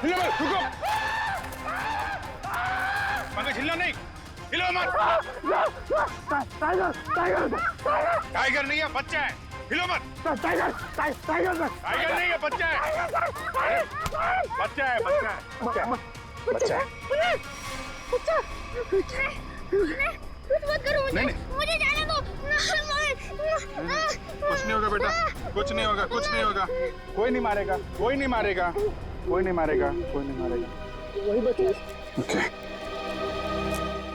हिलो मत, रुको। पंकज हिलना नहीं, हिलो मत। टाइगर नहीं है, बच्चा है, हिलो मत। टाइगर नहीं है, बच्चा है, बच्चा है, बच्चा है, बच्चा है। कुछ मत करो मुझे, नहीं। मुझे जाने दो। कुछ नहीं होगा बेटा, कुछ नहीं होगा, कुछ नहीं होगा। कोई नहीं मारेगा, कोई नहीं मारेगा, कोई नहीं मारेगा, कोई नहीं मारेगा। वही बता। Okay,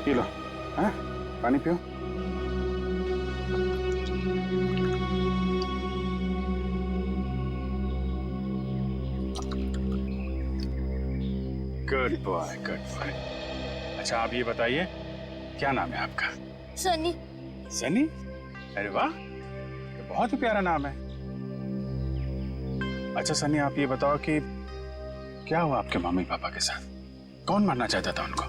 P low. हाँ, पानी पियो। Good boy, good boy. अच्छा आप ये बताइए, क्या नाम है आपका? सनी। सनी? अरे वाह, ये बहुत ही प्यारा नाम है। अच्छा सनी, आप ये बताओ कि क्या हुआ आपके मम्मी पापा के साथ? कौन मारना चाहता था उनको?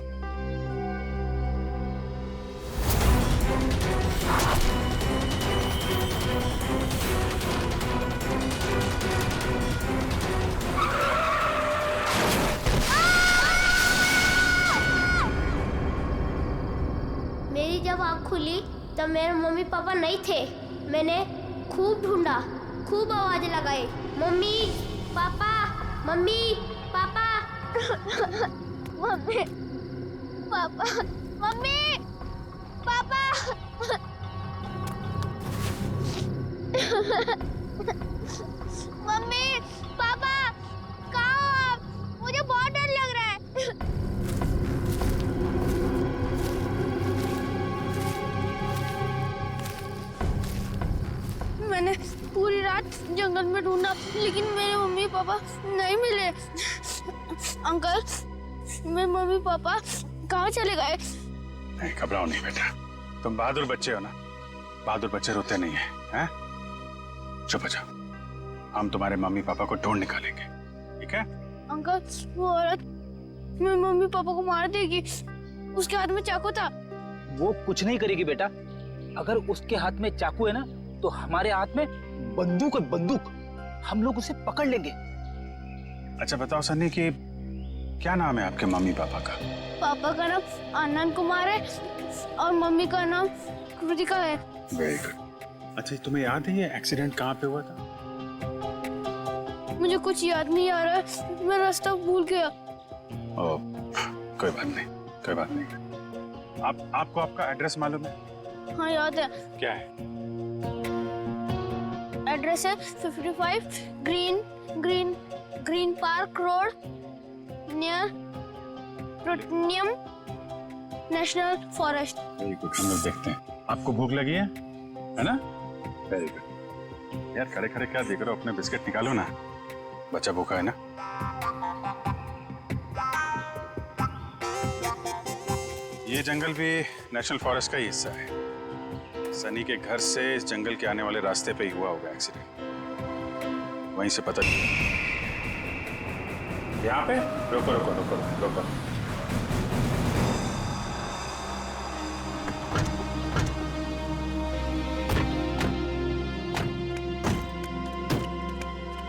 मेरी जब आँख खुली तब मेरे मम्मी पापा नहीं थे। मैंने खूब ढूंढा, खूब आवाज लगाई, mummy papa, mummy papa. Mummy papa, mummy papa. Mummy papa, कहाँ हो आप? मुझे बहुत डर लग रहा है। मैंने पूरी रात जंगल में ढूंढा, लेकिन मेरे मम्मी पापा नहीं मिले। अंकल, मेरे मम्मी पापा कहाँ चले गए? नहीं, घबराओ नहीं बेटा, तुम बहादुर बच्चे हो ना। बहादुर बच्चे रोते नहीं है, हैं? चुप हो जाओ, हम तुम्हारे मम्मी पापा को ढूंढ निकालेंगे, ठीक है? अंकल, वो औरत मेरे मम्मी पापा को मार देगी। उसके हाथ में चाकू था। वो कुछ नहीं करेगी बेटा। अगर उसके हाथ में चाकू है ना, तो हमारे हाथ में बंदूक है, बंदूक। हम लोग उसे पकड़ लेंगे। अच्छा बताओ सन्नी कि क्या नाम है आपके मम्मी पापा का? पापा का नाम आनंद कुमार है और मम्मी का नाम कृतिका है। Very good. अच्छा तुम्हें याद है ये एक्सीडेंट कहाँ पे हुआ था? मुझे कुछ याद नहीं आ रहा है, मैं रास्ता भूल गया। ओह, कोई बात नहीं, कोई बात नहीं। आपको आपका एड्रेस मालूम है? हाँ याद है। क्या है? एड्रेस है 55 ग्रीन पार्क रोड नियर प्रोटनियम नेशनल फॉरेस्ट। वेरी गुड, हम लोग देखते हैं। आपको भूख लगी है ना? Very good. यार खड़े खड़े क्या देख रहे हो, अपने बिस्किट निकालो ना, बच्चा भूखा है ना। ये जंगल भी नेशनल फॉरेस्ट का ही हिस्सा है। सनी के घर से इस जंगल के आने वाले रास्ते पे ही हुआ होगा एक्सीडेंट। वहीं से पता यहाँ पे रुको रुको रुको रुको।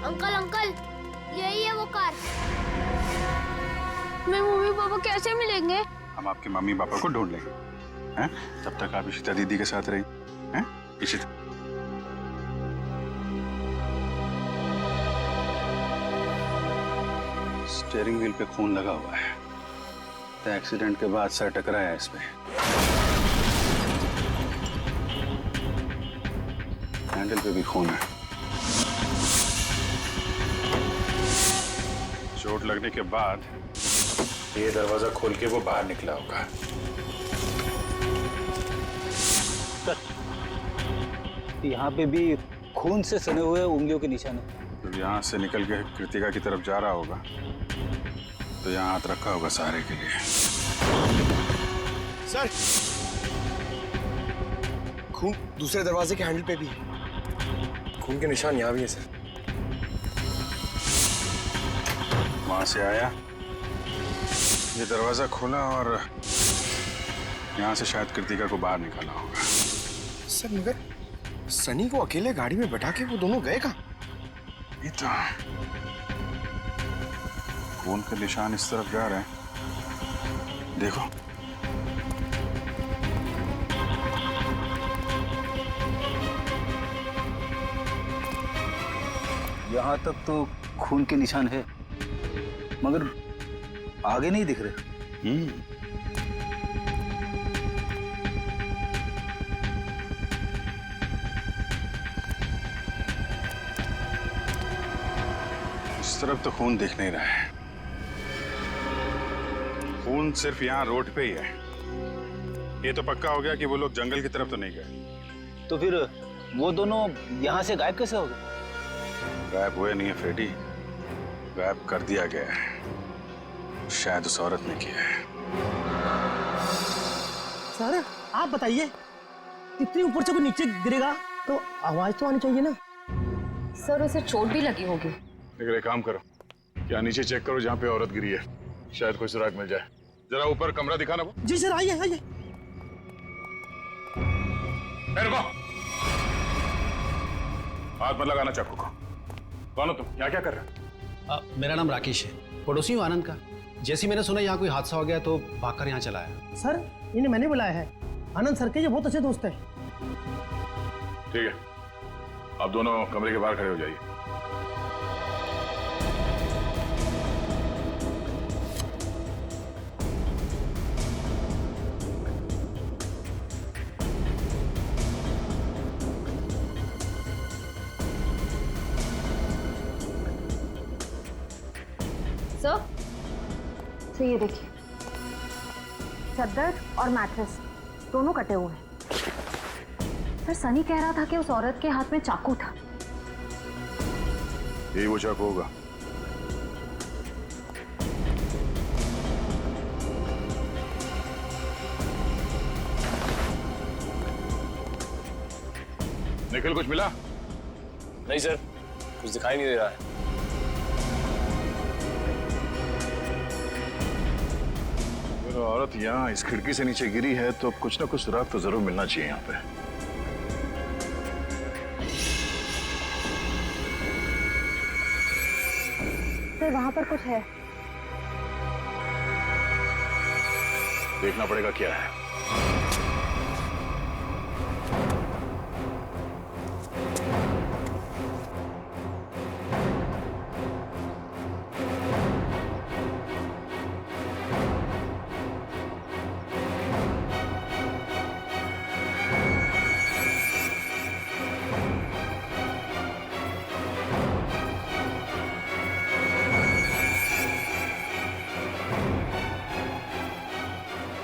अंकल अंकल, यही है वो कार। मेरे मम्मी पापा कैसे मिलेंगे? हम आपके मम्मी पापा को ढूंढ लेंगे, हैं? तब तक आप इशिता दीदी के साथ रही, हैं? इशिता। स्टीयरिंग व्हील पे खून लगा हुआ है, तो एक्सीडेंट के बाद सर टकराया है इस पे। हैंडल पे भी खून है। चोट लगने के बाद ये दरवाजा खोल के वो बाहर निकला होगा। यहाँ पे भी खून से सने हुए उंगलियों के निशान है। तो यहाँ से निकल के कृतिका की तरफ जा रहा होगा, तो यहाँ हाथ रखा होगा सहारे के लिए। सर, खून दूसरे दरवाजे के हैंडल पे भी है। खून के निशान यहाँ भी है सर। वहां से आया, ये दरवाजा खोला और यहाँ से शायद कृतिका को बाहर निकाला होगा। सर मगर सनी को अकेले गाड़ी में बैठा के वो दोनों गए कहाँ? ये तो खून के निशान इस तरफ जा रहे हैं। देखो, यहाँ तक तो खून के निशान है, मगर आगे नहीं दिख रहे। इस तरफ तो खून दिख नहीं रहा है। खून सिर्फ यहाँ रोड पे ही है। ये तो पक्का हो गया कि वो लोग जंगल की तरफ तो नहीं गए। तो फिर वो दोनों यहाँ से गायब कैसे हो गए? गायब हुए नहीं है फ्रेडी, गायब कर दिया गया है। शायद उस औरत ने किया है। सर आप बताइए, इतनी ऊपर से कोई नीचे गिरेगा तो आवाज तो आनी चाहिए ना। सर उसे चोट भी लगी होगी। लेकिन एक काम करो, क्या नीचे चेक करो जहाँ पे औरत गिरी है, शायद कोई सुराग मिल जाए। जरा ऊपर कमरा दिखाना वो। जी सर, आइए आइए। रुको, हाथ मत लगाना चाकू को। कौन हो तुम? यहाँ क्या कर रहे हो? मेरा नाम राकेश है, पड़ोसी हूँ आनंद का। जैसे ही मैंने सुना यहाँ कोई हादसा हो गया तो भागकर यहाँ चला आया। सर इन्हें मैंने बुलाया है, आनंद सर के ये बहुत अच्छे दोस्त हैं। ठीक है, आप दोनों कमरे के बाहर खड़े हो जाइए। तो ये देखिए, चादर और मैट्रेस दोनों कटे हुए हैं। सर सनी कह रहा था कि उस औरत के हाथ में चाकू था। यही वो चाकू होगा। निखिल, कुछ मिला? नहीं सर, कुछ दिखाई नहीं दे रहा है। औरत यहाँ इस खिड़की से नीचे गिरी है तो कुछ ना कुछ सुराग तो जरूर मिलना चाहिए यहाँ पे। सर वहां पर कुछ है। देखना पड़ेगा क्या है।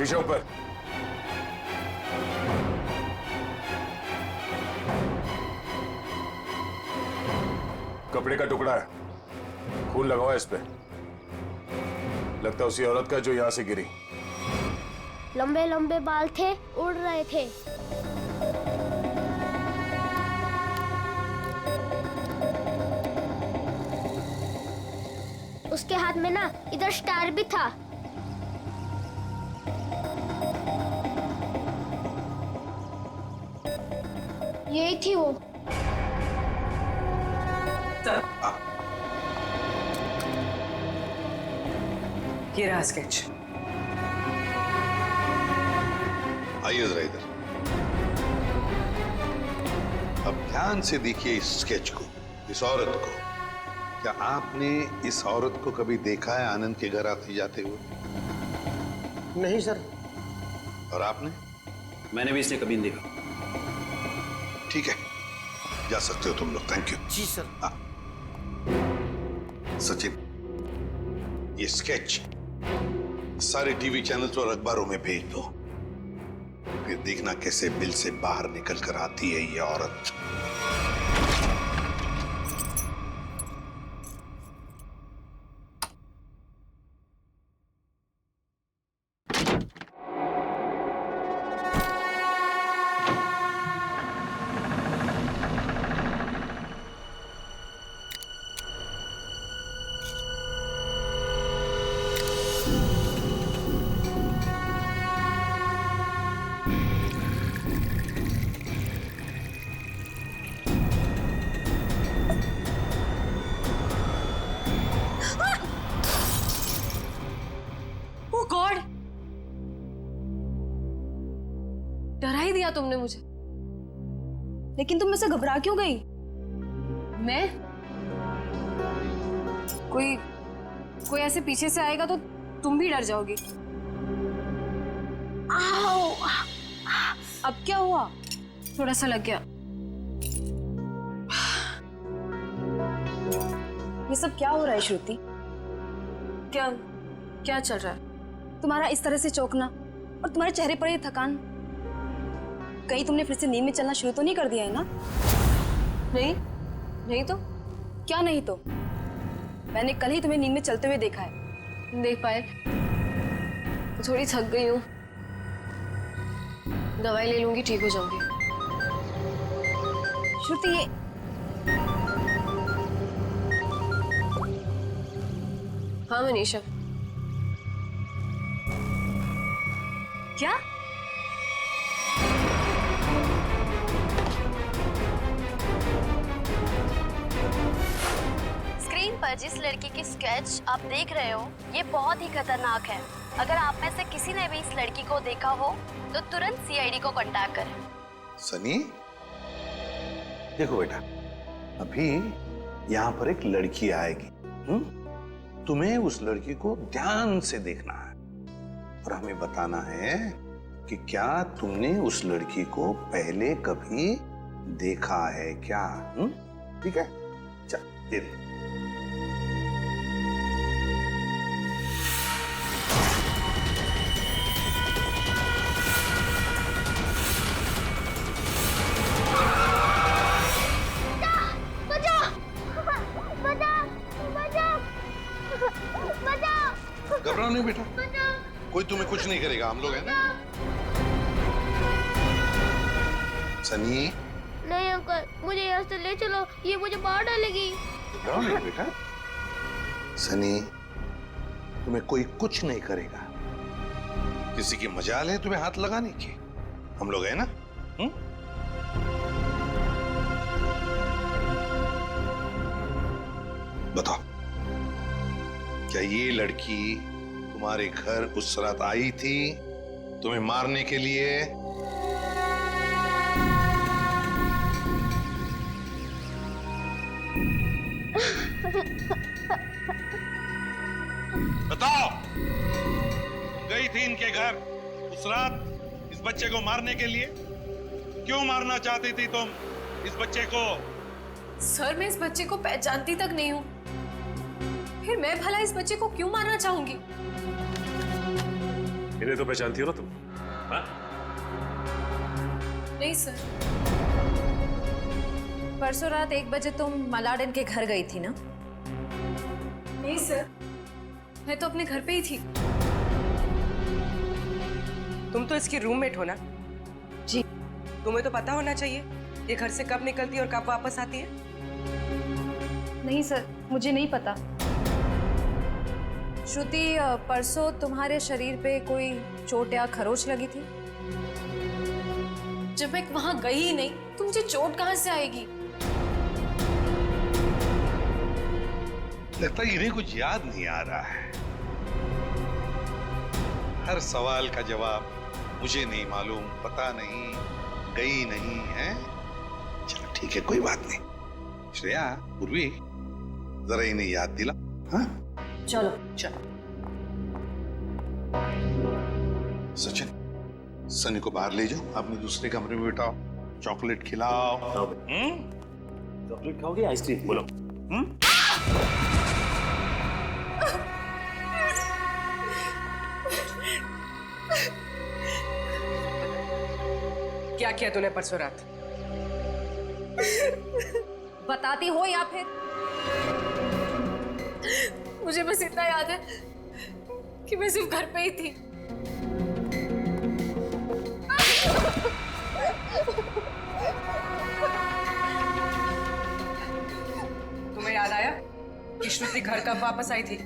पीछे ऊपर। कपड़े का टुकड़ा है, खून लगा हुआ है इस पे। लगता है उसी औरत का जो यहां से गिरी। लंबे लंबे बाल थे, उड़ रहे थे। उसके हाथ में ना इधर स्टार भी था। यही थी वो। ये रहा स्केच। आइए जरा इधर। अब ध्यान से देखिए इस स्केच को, इस औरत को। क्या आपने इस औरत को कभी देखा है आनंद के घर आते जाते हुए? नहीं सर। और आपने? मैंने भी इसे कभी नहीं देखा। ठीक है, जा सकते हो तुम लोग। Thank you. जी सर। हाँ सचिन, ये स्केच सारे टीवी चैनल्स और अखबारों में भेज दो। फिर देखना कैसे बिल से बाहर निकल कर आती है ये औरत। दिया तुमने मुझे। लेकिन तुम मुझसे घबरा क्यों गई? मैं? कोई ऐसे पीछे से आएगा तो तुम भी डर जाओगी। आओ! अब क्या हुआ? थोड़ा सा लग गया। ये सब क्या हो रहा है श्रुति? क्या चल रहा है? तुम्हारा इस तरह से चौंकना और तुम्हारे चेहरे पर ये थकान, कहीं तुमने फिर से नींद में चलना शुरू तो नहीं कर दिया है ना? नहीं तो क्या नहीं तो? मैंने कल ही तुम्हें नींद में चलते हुए देखा है। देख पाए, थोड़ी थक गई हूँ, दवाई ले लूंगी, ठीक हो जाऊंगी। श्रुति ये हाँ मनीषा। क्या? स्क्रीन पर जिस लड़की की स्केच आप देख रहे हो ये बहुत ही खतरनाक है। अगर आप में से किसी ने भी इस लड़की को देखा हो तो तुरंत सीआईडी को कांटेक्ट करें। सनी, देखो बेटा, अभी यहाँ पर एक लड़की आएगी। तुम्हें उस लड़की को ध्यान से देखना है और हमें बताना है कि क्या तुमने उस लड़की को पहले कभी देखा है क्या? ठीक है, चल दे दे। घबराओ नहीं बेटा, कोई तुम्हें कुछ नहीं करेगा, हम लोग हैं ना। सनी, नहीं अंकल, मुझे यहाँ से ले चलो, ये मुझे मार डालेगी। घबराओ नहीं बेटा। सनी, तुम्हें कोई कुछ नहीं करेगा। किसी की मजाल है तुम्हें हाथ लगाने की? हम लोग हैं ना। बताओ, क्या ये लड़की तुम्हारे घर उस रात आई थी तुम्हें मारने के लिए? बताओ, गई थी इनके घर उस रात इस बच्चे को मारने के लिए? क्यों मारना चाहती थी तुम इस बच्चे को? सर, मैं इस बच्चे को पहचानती तक नहीं हूँ, फिर मैं भला इस बच्चे को क्यों मारना चाहूंगी? इन्हें तो पहचानती हो ना तुम? हाँ? नहीं सर। परसों रात 1 बजे तुम मलाडन के घर गई थी ना? नहीं सर, मैं तो अपने घर पे ही थी। तुम तो इसकी रूममेट हो ना? जी। तुम्हें तो पता होना चाहिए ये घर से कब निकलती है और कब वापस आती है। नहीं सर, मुझे नहीं पता। श्रुति, परसों तुम्हारे शरीर पे कोई चोट या खरोच लगी थी? जब मैं वहां गई ही नहीं तो मुझे चोट कहां से आएगी? लगता है इन्हें कुछ याद नहीं आ रहा है। हर सवाल का जवाब मुझे नहीं मालूम, पता नहीं, गई नहीं है। चलो ठीक है, कोई बात नहीं। श्रेया, पूर्वी, जरा इन्हें याद दिला। हाँ, चलो चलो। सचिन, सनी को बाहर ले जाओ, अपने दूसरे कमरे में बिठाओ, चॉकलेट खिलाओ। चॉकलेट खाओगे, आइसक्रीम? बोलो। क्या किया तूने परसों रात? बताती हो या फिर? मुझे बस इतना याद है कि मैं सिर्फ घर पे ही थी। तुम्हें याद आया कि श्रुति घर कब वापस आई थी?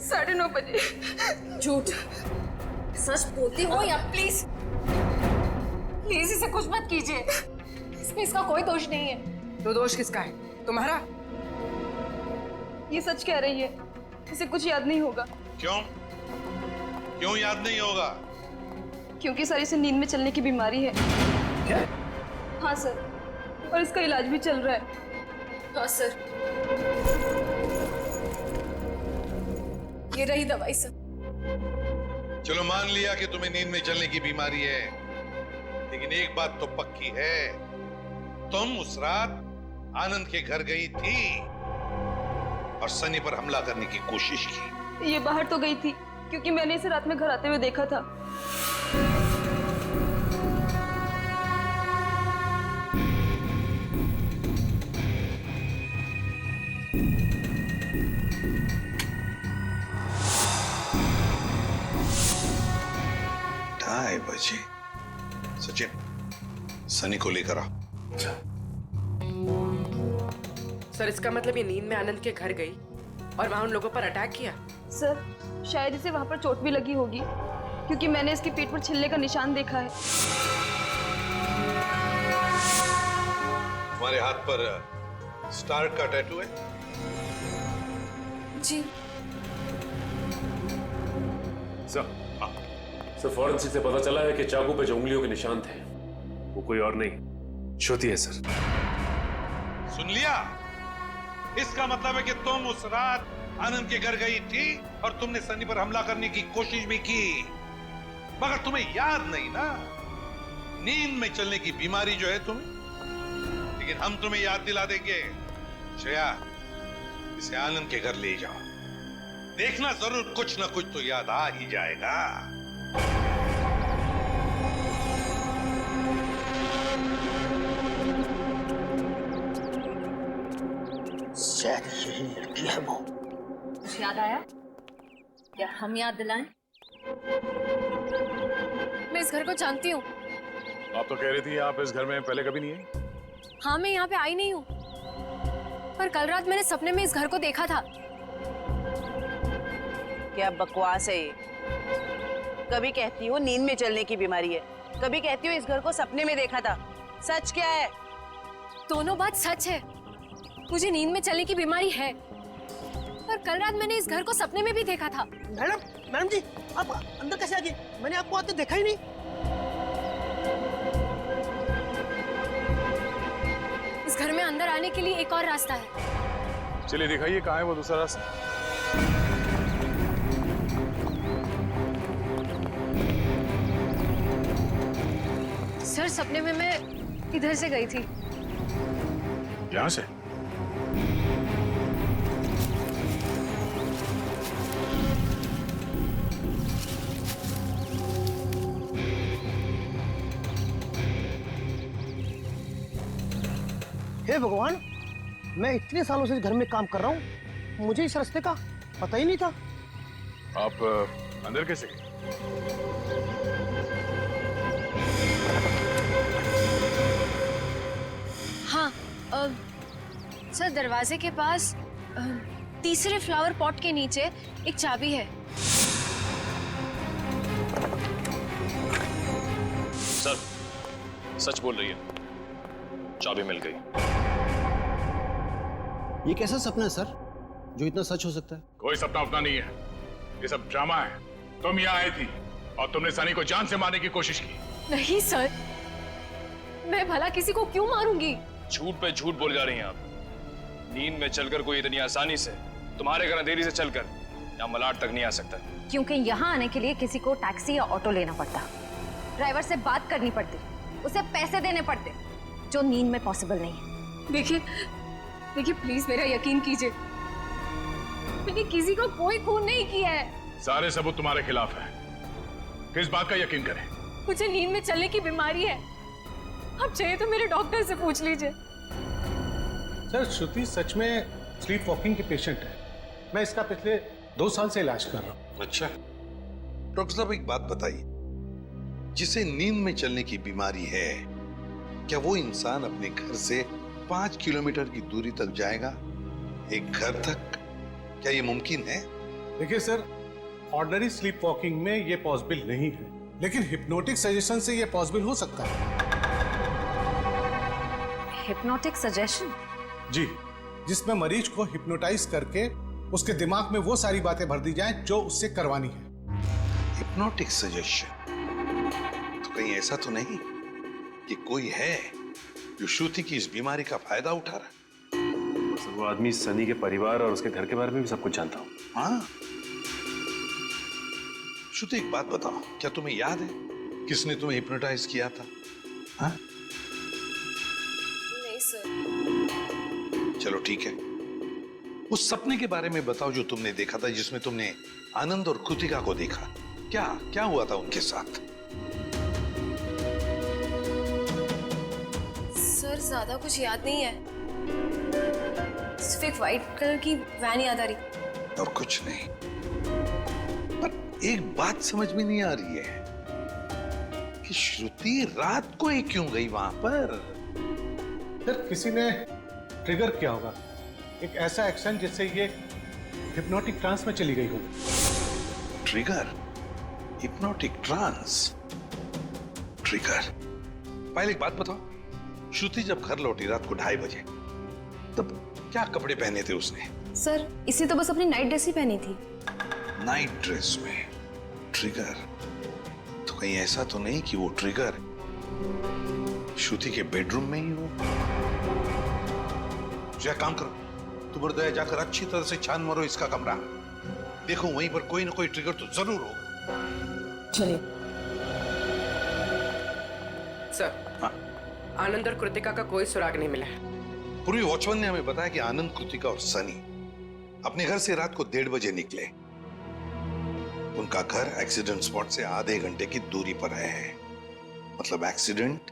9:30 बजे। झूठ। सच बोलती हो या? प्लीज प्लीज इसे कुछ मत कीजिए, इसमें इसका कोई दोष नहीं है। तो दोष किसका है? तुम्हारा? ये सच कह रही है, इसे कुछ याद नहीं होगा। क्यों? क्यों याद नहीं होगा? क्योंकि सर इसे नींद में चलने की बीमारी है। क्या? हाँ सर, और इसका इलाज भी चल रहा है। हाँ सर, ये रही दवाई सर। चलो मान लिया कि तुम्हें नींद में चलने की बीमारी है, लेकिन एक बात तो पक्की है, तुम उस रात आनंद के घर गई थी और सनी पर हमला करने की कोशिश की। ये बाहर तो गई थी क्योंकि मैंने इसे रात में घर आते हुए देखा था। ढाई बजे। सचिन, सनी को लेकर आ। सर इसका मतलब ये नींद में आनंद के घर गई और वहां उन लोगों पर अटैक किया। सर शायद इसे वहां पर चोट भी लगी होगी क्योंकि मैंने इसके पेट पर छिलने का निशान देखा है। तुम्हारे हाथ पर स्टार का टैटू है? जी सर फॉरेंसिक से पता चला है कि चाकू पे जो उंगलियों के निशान थे वो कोई और नहीं, श्रुति है सर। सुन लिया? इसका मतलब है कि तुम उस रात आनंद के घर गई थी और तुमने सनी पर हमला करने की कोशिश भी की, मगर तुम्हें याद नहीं ना, नींद में चलने की बीमारी जो है तुम्हें। लेकिन हम तुम्हें याद दिला देंगे। श्रेया, इसे आनंद के घर ले जाओ, देखना जरूर कुछ ना कुछ तो याद आ ही जाएगा। शायद यही लड़की है वो। कुछ याद आया क्या? हम याद दिलाएं? मैं इस घर को जानती हूँ। आप तो कह रही थी आप इस घर में पहले कभी नहीं आई। हाँ, मैं यहाँ पे आई नहीं हूँ, पर कल रात मैंने सपने में इस घर को देखा था। क्या बकवास है ये? कभी कहती हो नींद में चलने की बीमारी है, कभी कहती हो इस घर को सपने में देखा था। सच क्या है? दोनों बात सच है। मुझे नींद में चलने की बीमारी है, पर कल रात मैंने इस घर को सपने में भी देखा था। मैडम जी, आप अंदर कैसे आ गए? मैंने आपको आते देखा ही नहीं। इस घर में अंदर आने के लिए एक और रास्ता है। चलिए दिखाइए कहाँ है वो दूसरा रास्ता। सर सपने में मैं इधर से गई थी। यहाँ से? हे भगवान, मैं इतने सालों से इस घर में काम कर रहा हूँ, मुझे इस रास्ते का पता ही नहीं था। आप अंदर कैसे गए? हाँ, सर दरवाजे के पास तीसरे फ्लावर पॉट के नीचे एक चाबी है। सर सच बोल रही है, चाबी मिल गई। ये कैसा सपना है सर जो इतना सच हो सकता है? कोई सपना उपना नहीं है, ये सब ड्रामा है। तुम यहाँ आई थी और तुमने सनी को जान से मारने की कोशिश की। नहीं सर, मैं भला किसी को क्यों मारूंगी? झूठ पे झूठ बोल जा रही हैं आप। नींद में चलकर कोई इतनी आसानी से तुम्हारे घर अंधेरी से चलकर यहाँ मलाड तक नहीं आ सकता। क्योंकि यहाँ आने के लिए किसी को टैक्सी या ऑटो लेना पड़ता, ड्राइवर से बात करनी पड़ती, उसे पैसे देने पड़ते, जो नींद में पॉसिबल नहीं है। देखिए प्लीज मेरा यकीन कीजिए, मैंने किसी को कोई खून नहीं किया है। सारे सबूत तुम्हारे खिलाफ है, किस बात का यकीन करें? मुझे नींद में चलने की बीमारी है, आप चाहिए तो मेरे डॉक्टर से पूछ लीजिए। सर श्रुति सच में स्लीप वॉकिंग की पेशेंट है। मैं इसका पिछले 2 साल से इलाज कर रहा हूँ। अच्छा डॉक्टर साहब, एक बात बताइए, जिसे नींद में चलने की बीमारी है, क्या वो इंसान अपने घर से 5 किलोमीटर की दूरी तक जाएगा, एक घर तक? क्या ये मुमकिन है? देखिए सर, ऑर्डिनरी स्लीप वॉकिंग में ये पॉसिबल नहीं है, लेकिन हिप्नोटिक सजेशन से ये पॉसिबल हो सकता है। Hypnotic suggestion? जी, जिसमें मरीज को हिप्नोटाइज करके उसके दिमाग में वो सारी बातें भर दी जाएं जो उससे करवानी है। Hypnotic suggestion? कहीं ऐसा तो नहीं कि कोई है जो श्रुति की इस बीमारी का फायदा उठा रहा है? सर वो आदमी सनी के परिवार और उसके घर के बारे में भी सब कुछ जानता हूँ। हाँ श्रुति, एक बात बताओ, क्या तुम्हें याद है किसने तुम्हें हिप्नोटाइज किया था? हाँ? नहीं सर। चलो ठीक है, उस सपने के बारे में बताओ जो तुमने देखा था, जिसमें तुमने आनंद और कृतिका को देखा। क्या क्या हुआ था उनके साथ? सर ज्यादा कुछ याद नहीं है, सिर्फ एक व्हाइट कलर की वैन याद आ रही। और कुछ नहीं। पर एक बात समझ में नहीं आ रही है कि श्रुति रात को ही क्यों गई वहां पर? सर किसी ने ट्रिगर किया होगा, एक ऐसा एक्शन जिससे ये हिप्नोटिक ट्रांस में चली गई होगी। ट्रिगर? Hypnotic trance? ट्रिगर? पहले एक बात बताओ, श्रुति जब घर लौटी रात को 2:30 बजे, तब क्या कपड़े पहने थे उसने? सर इसे तो बस अपनी नाइट ड्रेस ही पहनी थी। नाइट ड्रेस में ट्रिगर? तो कहीं ऐसा तो नहीं कि वो ट्रिगर श्रुति के बेडरूम में ही हो? क्या काम करो, तुम और दया जाकर अच्छी तरह से छान मारो इसका कमरा, देखो वहीं पर कोई ना कोई ट्रिगर तो जरूर होगा। चलिए। सर आनंद और कृतिका का कोई सुराग नहीं मिला है। पूर्वी वॉचमैन ने हमें बताया कि आनंद, कृतिका और सनी अपने घर से रात को 1:30 बजे निकले। उनका घर एक्सीडेंट स्पॉट से आधे घंटे की दूरी पर है, मतलब एक्सीडेंट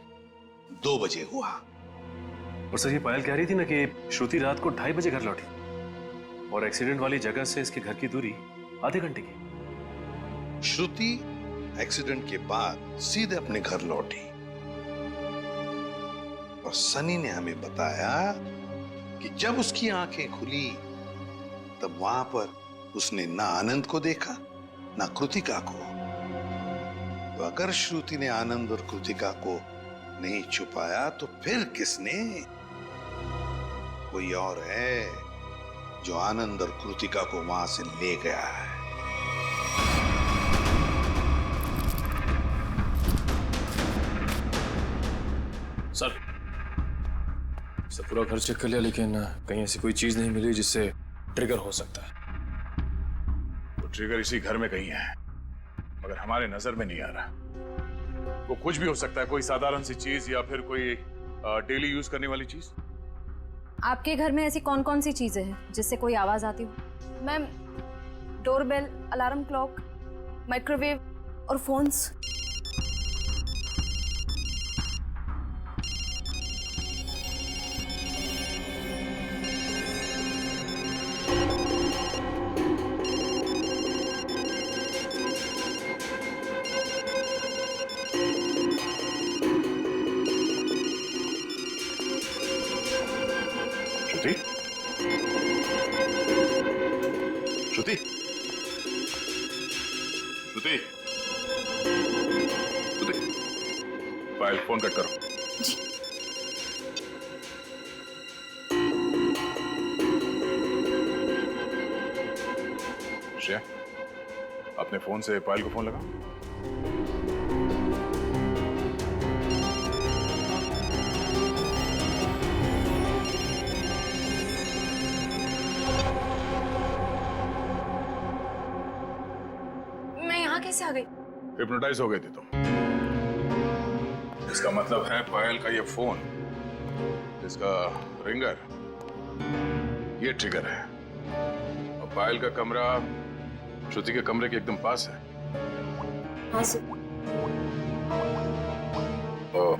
2 बजे हुआ। और सर ये पायल कह रही थी ना कि श्रुति रात को 2:30 बजे घर लौटी और एक्सीडेंट वाली जगह से इसके घर की दूरी आधे घंटे की। श्रुति एक्सीडेंट के बाद सीधे अपने घर लौटी और सनी ने हमें बताया कि जब उसकी आंखें खुली तब वहां पर उसने ना आनंद को देखा ना कृतिका को। तो अगर श्रुति ने आनंद और कृतिका को नहीं छुपाया तो फिर किसने? कोई और है जो आनंद और कृतिका को वहां से ले गया है। सर पूरा घर चेक कर लिया लेकिन कहीं ऐसी कोई चीज नहीं मिली जिससे ट्रिगर हो सकता है। तो ट्रिगर इसी घर में कहीं है, मगर हमारे नजर में नहीं आ रहा। वो कुछ भी हो सकता है, कोई साधारण सी चीज या फिर कोई डेली यूज करने वाली चीज। आपके घर में ऐसी कौन कौन सी चीजें हैं जिससे कोई आवाज आती हो? Ma'am, doorbell, alarm clock, microwave और फोन्स। श्रुति, श्रुति, श्रुति, पायल फोन कट करो। जी। श्रेया, अपने फोन से पायल को फोन लगा। कैसे आ गई? हिप्नोटाइज हो गए थे तुम। इसका मतलब है पायल का ये फोन, इसका रिंगर, ये ट्रिगर है। और पायल का कमरा श्रुति के कमरे के एकदम पास है। हाँ सर। और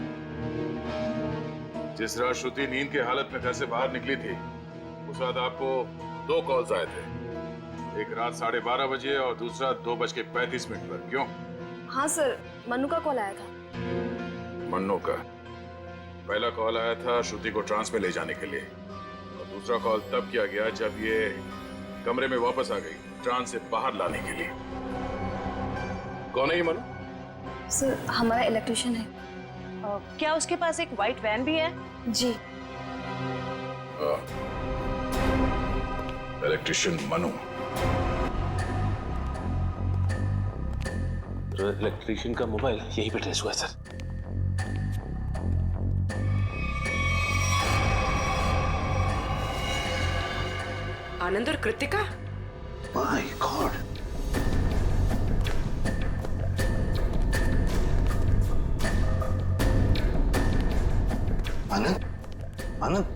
जिस रात श्रुति नींद की हालत में घर से बाहर निकली थी, उस रात आपको 2 कॉल्स आए थे, एक रात 12:30 बजे और दूसरा 2:35 पर। क्यों? हाँ सर, मन्नू का कॉल आया था। मन्नू का? पहला कॉल आया था श्रुति को ट्रांस में ले जाने के लिए, और दूसरा कॉल तब किया गया जब ये कमरे में वापस आ गई ट्रांस से बाहर लाने के लिए। कौन है ये मन्नू? सर हमारा इलेक्ट्रिशियन है। क्या उसके पास एक व्हाइट वैन भी है? जी। इलेक्ट्रिशियन मनु। इलेक्ट्रिशियन का मोबाइल यहीं पे ट्रेस हुआ है सर। आनंद और Kritika? My god. Anand, Anand,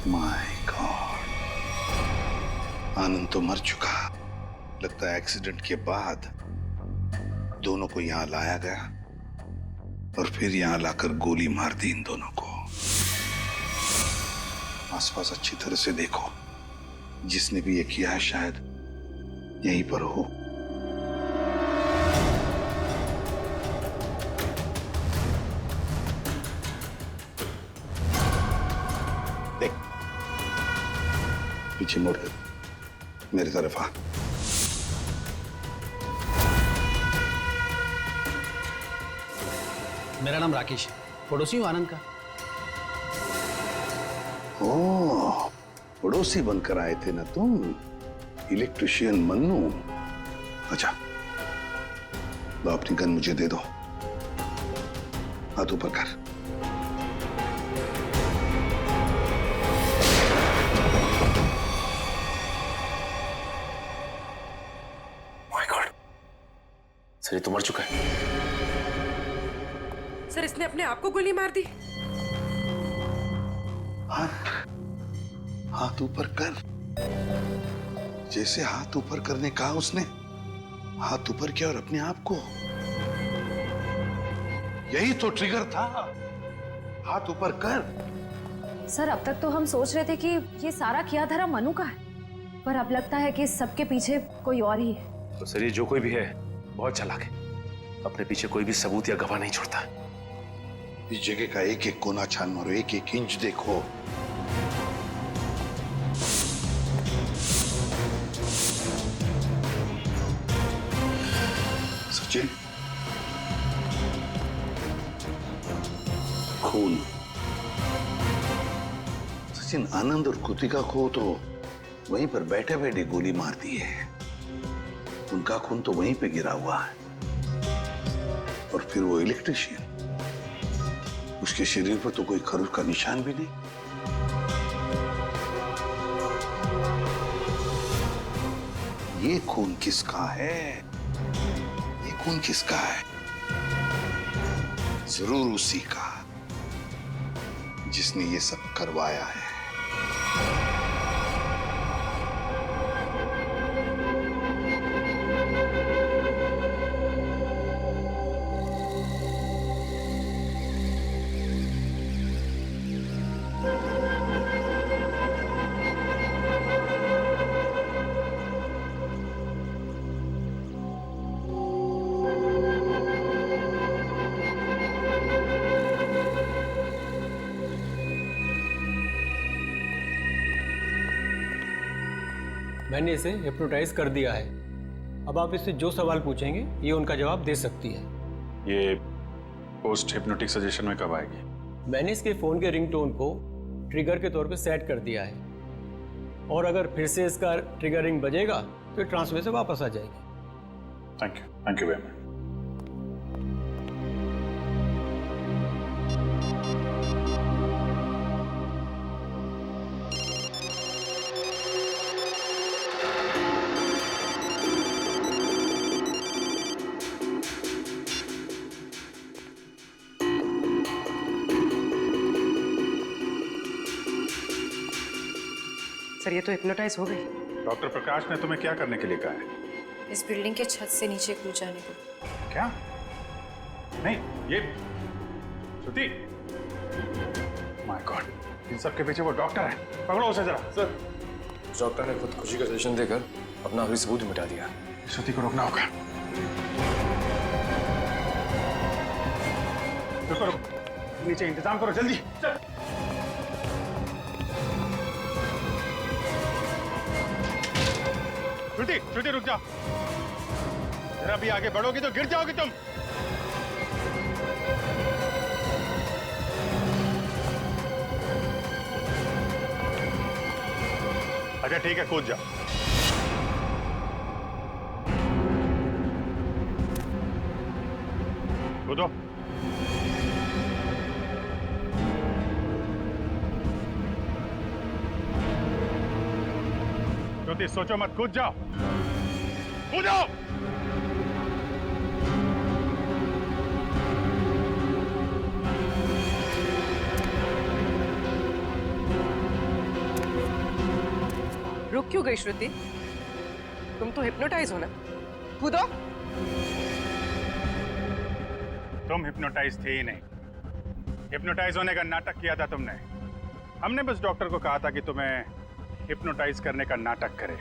my god, Anand तो मर चुका। लगता है एक्सीडेंट के बाद दोनों को यहां लाया गया और फिर यहां लाकर गोली मार दी इन दोनों को। आसपास अच्छी तरह से देखो, जिसने भी ये किया है शायद यहीं पर हो। देख, पीछे मुड़ कर मेरी तरफ आ। मेरा नाम राकेश है, पड़ोसी हूँ आनंद का। ओह, पड़ोसी बनकर आए थे ना तुम, इलेक्ट्रिशियन मन्नू। अच्छा, लो अपनी गन मुझे दे दो। हाथ ऊपर कर। माय गॉड, सर ये तो मर चुका है। सर इसने अपने आप को गोली मार दी। हाथ ऊपर कर। जैसे हाथ ऊपर करने कहा उसने, हाथ ऊपर किया और अपने आप को। यही तो ट्रिगर था। हाथ ऊपर कर। सर अब तक तो हम सोच रहे थे कि ये सारा किया धरा मनु का है, पर अब लगता है कि इस सबके पीछे कोई और ही है। तो सर ये जो कोई भी है बहुत चालाक है, अपने पीछे कोई भी सबूत या गवाह नहीं छोड़ता। इस जगह का एक एक कोना छान मारो, एक एक इंच देखो। सचिन, खून। सचिन, आनंद और कृतिका को तो वहीं पर बैठे बैठे गोली मार दी है। उनका खून तो वहीं पे गिरा हुआ है। और फिर वो इलेक्ट्रिशियन, उसके शरीर पर तो कोई खरोच का निशान भी नहीं। ये खून किसका है? ये खून किसका है? जरूर उसी का जिसने ये सब करवाया है। मैंने इसे हिप्नोटाइज कर दिया है। अब आप इससे जो सवाल पूछेंगे ये उनका जवाब दे सकती है। ये पोस्ट हिप्नोटिक सजेशन में कब आएगी? मैंने इसके फ़ोन के रिंगटोन को ट्रिगर के तौर पे सेट कर दिया है, और अगर फिर से इसका ट्रिगर रिंग बजेगा तो ट्रांसफर से वापस आ जाएगी। Thank you very much. Sir ये तो हिप्नोटाइज हो गई। डॉक्टर प्रकाश ने तुम्हें क्या करने के लिए कहा है? इस बिल्डिंग के छत से नीचे कूद जाने को। क्या? नहीं, ये श्रुति, माय गॉड, इन सब के पीछे वो डॉक्टर है। पकड़ो उसे जरा। सर, डॉक्टर ने खुदकुशी का सजेशन देकर अपना आखिरी सबूत ही मिटा दिया। श्रुति को रोकना होगा। रुको, नीचे इंतजाम करो जल्दी। चल। श्रुति रुक जाओ, जरा भी आगे बढ़ोगी तो गिर जाओगी तुम। अच्छा ठीक है, कूद जाओ। कूदो। ज्योति सोचो मत, कूद जाओ, कूदो। रुक क्यों गई श्रुति? तुम तो हिप्नोटाइज हो ना, कूदो। तुम हिप्नोटाइज थे ही नहीं, हिप्नोटाइज होने का नाटक किया था तुमने। हमने बस डॉक्टर को कहा था कि तुम्हें हिप्नोटाइज करने का नाटक करे।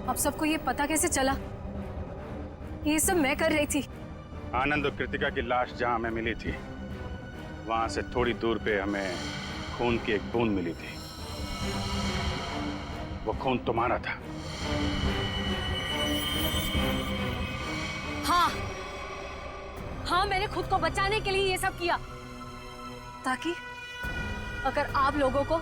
अब सबको ये पता कैसे चला? ये सब मैं कर रही थी। आनंद और कृतिका की लाश जहां हमें मिली थी, वहां से थोड़ी दूर पे हमें खून की एक बूंद मिली थी। वो खून तुम्हारा था। हाँ हाँ, मैंने खुद को बचाने के लिए ये सब किया, ताकि अगर आप लोगों को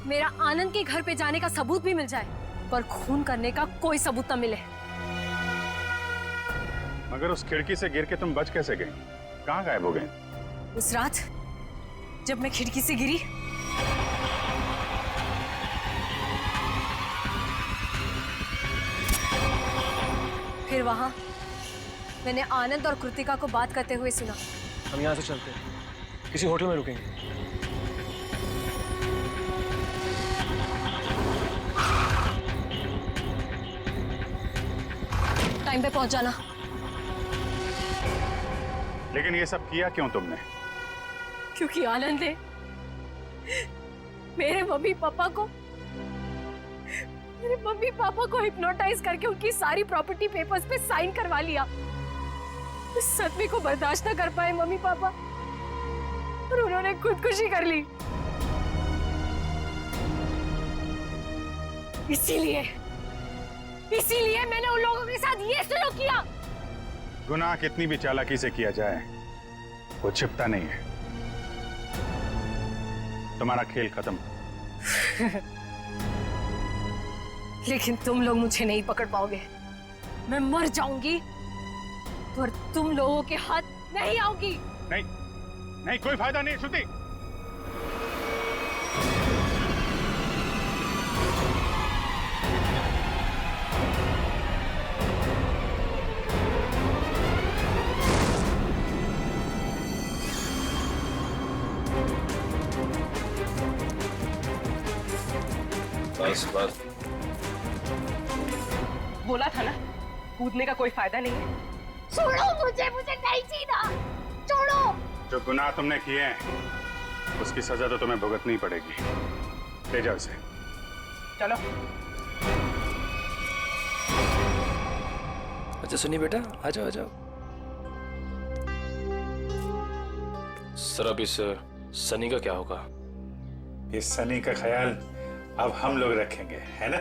मेरा आनंद के घर पे जाने का सबूत भी मिल जाए, पर खून करने का कोई सबूत न मिले। मगर उस खिड़की से गिर के तुम बच कैसे गई? कहाँ गायब हो गई? उस रात जब मैं खिड़की से गिरी, फिर वहां मैंने आनंद और कृतिका को बात करते हुए सुना। हम यहाँ से चलते हैं, किसी होटल में रुकेंगे। टाइम पे पहुंच जाना। लेकिन ये सब किया क्यों तुमने? क्योंकि आनंद ने मेरे मम्मी पापा को हिप्नोटाइज करके उनकी सारी प्रॉपर्टी पेपर्स पे साइन करवा लिया। इस सदमे को बर्दाश्त न कर पाए मम्मी पापा, और उन्होंने खुदकुशी कर ली। इसीलिए मैंने उन लोगों के साथ ये सलूक किया। गुनाह कितनी भी चालाकी से किया जाए, वो छिपता नहीं है। तुम्हारा खेल खत्म। लेकिन तुम लोग मुझे नहीं पकड़ पाओगे। मैं मर जाऊंगी, पर तुम लोगों के हाथ नहीं आऊंगी। नहीं नहीं, कोई फायदा नहीं श्रुति। बस बोला था ना, कूदने का कोई फायदा नहीं है। छोड़ो मुझे नहीं जीना, छोड़ो। जो गुनाह तुमने किए हैं, उसकी सजा तो तुम्हें भुगतनी पड़ेगी। ले जाओ इसे। चलो। अच्छा सुनिए बेटा, आ जाओ आ जाओ। सर अब इस सनी का क्या होगा? इस सनी का ख्याल अब हम लोग रखेंगे, है ना?